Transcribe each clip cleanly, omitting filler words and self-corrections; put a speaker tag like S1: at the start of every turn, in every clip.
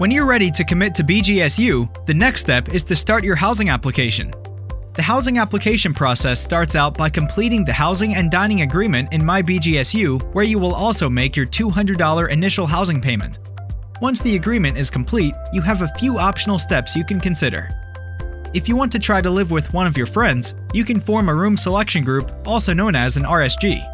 S1: When you're ready to commit to BGSU, the next step is to start your housing application. The housing application process starts out by completing the housing and dining agreement in My BGSU, where you will also make your $200 initial housing payment. Once the agreement is complete, you have a few optional steps you can consider. If you want to try to live with one of your friends, you can form a room selection group, also known as an RSG.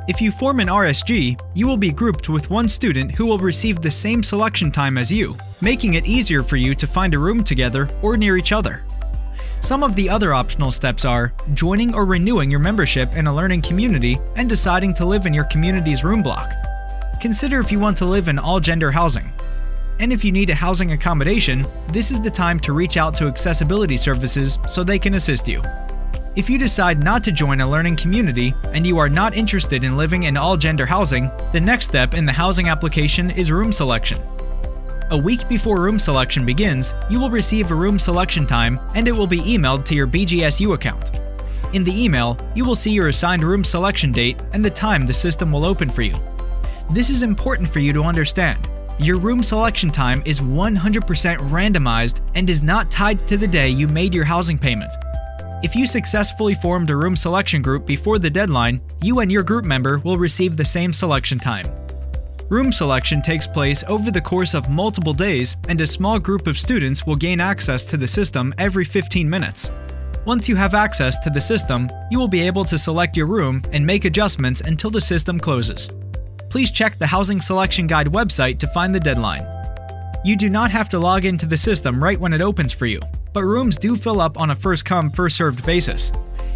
S1: If you form an RSG, you will be grouped with one student who will receive the same selection time as you, making it easier for you to find a room together or near each other. Some of the other optional steps are joining or renewing your membership in a learning community and deciding to live in your community's room block. Consider if you want to live in all-gender housing. And if you need a housing accommodation, this is the time to reach out to accessibility services so they can assist you. If you decide not to join a learning community and you are not interested in living in all-gender housing, the next step in the housing application is room selection. A week before room selection begins, you will receive a room selection time and it will be emailed to your BGSU account. In the email, you will see your assigned room selection date and the time the system will open for you. This is important for you to understand. Your room selection time is 100% randomized and is not tied to the day you made your housing payment. If you successfully formed a room selection group before the deadline, you and your group member will receive the same selection time. Room selection takes place over the course of multiple days, and a small group of students will gain access to the system every 15 minutes. Once you have access to the system, you will be able to select your room and make adjustments until the system closes. Please check the Housing Selection Guide website to find the deadline. You do not have to log into the system right when it opens for you, but rooms do fill up on a first-come, first-served basis.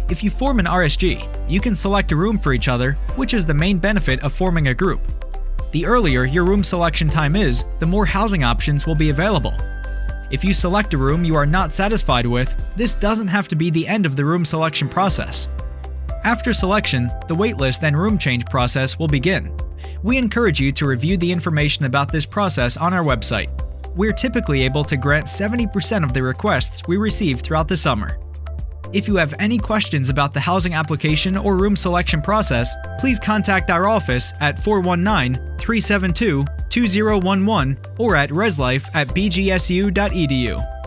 S1: If you form an RSG, you can select a room for each other, which is the main benefit of forming a group. The earlier your room selection time is, the more housing options will be available. If you select a room you are not satisfied with, this doesn't have to be the end of the room selection process. After selection, the waitlist and room change process will begin. We encourage you to review the information about this process on our website. We're typically able to grant 70% of the requests we receive throughout the summer. If you have any questions about the housing application or room selection process, please contact our office at 419-372-2011 or at reslife@bgsu.edu.